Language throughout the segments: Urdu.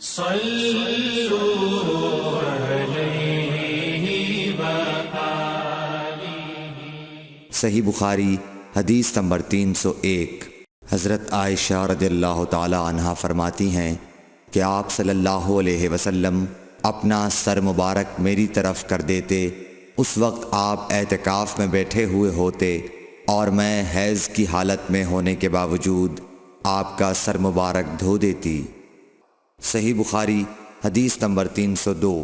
صلوا علیہ وآلہ۔ صحیح بخاری حدیث نمبر 301۔ حضرت عائشہ رضی اللہ تعالی عنہا فرماتی ہیں کہ آپ صلی اللہ علیہ وسلم اپنا سر مبارک میری طرف کر دیتے، اس وقت آپ اعتکاف میں بیٹھے ہوئے ہوتے اور میں حیض کی حالت میں ہونے کے باوجود آپ کا سر مبارک دھو دیتی۔ صحیح بخاری حدیث نمبر 302۔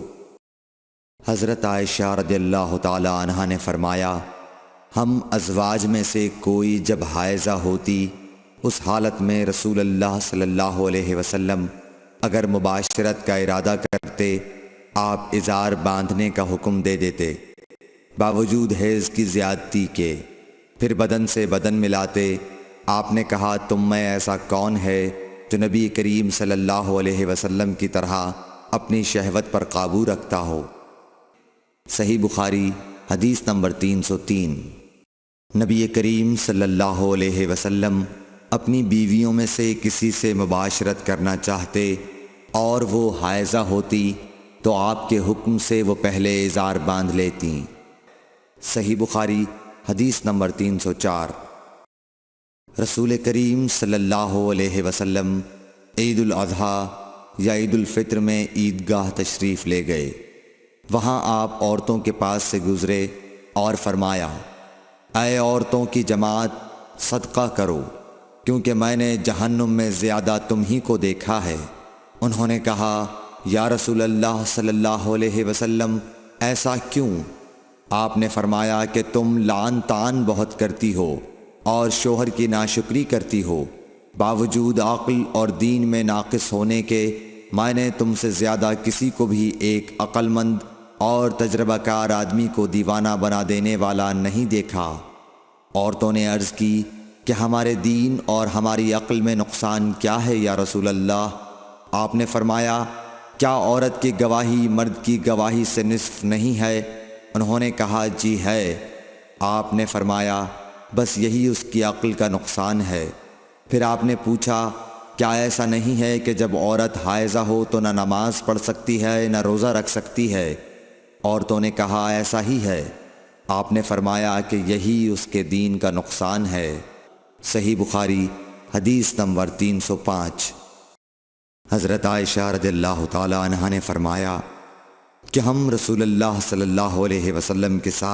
حضرت عائشہ رضی اللہ تعالی عنہا نے فرمایا، ہم ازواج میں سے کوئی جب حائضہ ہوتی اس حالت میں رسول اللہ صلی اللہ علیہ وسلم اگر مباشرت کا ارادہ کرتے آپ ازار باندھنے کا حکم دے دیتے باوجود حیض کی زیادتی کے، پھر بدن سے بدن ملاتے۔ آپ نے کہا، تم میں ایسا کون ہے جو نبی کریم صلی اللہ علیہ وسلم کی طرح اپنی شہوت پر قابو رکھتا ہو؟ صحیح بخاری حدیث نمبر 303۔ نبی کریم صلی اللہ علیہ وسلم اپنی بیویوں میں سے کسی سے مباشرت کرنا چاہتے اور وہ حائضہ ہوتی تو آپ کے حکم سے وہ پہلے ازار باندھ لیتیں۔ صحیح بخاری حدیث نمبر 304۔ رسول کریم صلی اللہ علیہ وسلم عید الاضحیٰ یا عید الفطر میں عیدگاہ تشریف لے گئے۔ وہاں آپ عورتوں کے پاس سے گزرے اور فرمایا، اے عورتوں کی جماعت، صدقہ کرو، کیونکہ میں نے جہنم میں زیادہ تم ہی کو دیکھا ہے۔ انہوں نے کہا، یا رسول اللہ صلی اللہ علیہ وسلم، ایسا کیوں؟ آپ نے فرمایا کہ تم لعن طعن بہت کرتی ہو اور شوہر کی ناشکری کرتی ہو، باوجود عقل اور دین میں ناقص ہونے کے میں نے تم سے زیادہ کسی کو بھی ایک عقل مند اور تجربہ کار آدمی کو دیوانہ بنا دینے والا نہیں دیکھا۔ عورتوں نے عرض کی کہ ہمارے دین اور ہماری عقل میں نقصان کیا ہے یا رسول اللہ؟ آپ نے فرمایا، کیا عورت کی گواہی مرد کی گواہی سے نصف نہیں ہے؟ انہوں نے کہا، جی ہے۔ آپ نے فرمایا، بس یہی اس کی عقل کا نقصان ہے۔ پھر آپ نے پوچھا، کیا ایسا نہیں ہے کہ جب عورت حائضہ ہو تو نہ نماز پڑھ سکتی ہے نہ روزہ رکھ سکتی ہے؟ عورتوں نے کہا، ایسا ہی ہے۔ آپ نے فرمایا کہ یہی اس کے دین کا نقصان ہے۔ صحیح بخاری حدیث نمبر 305۔ حضرت عائشہ رضی اللہ تعالی عنہا نے فرمایا کہ ہم رسول اللہ صلی اللہ علیہ وسلم کے ساتھ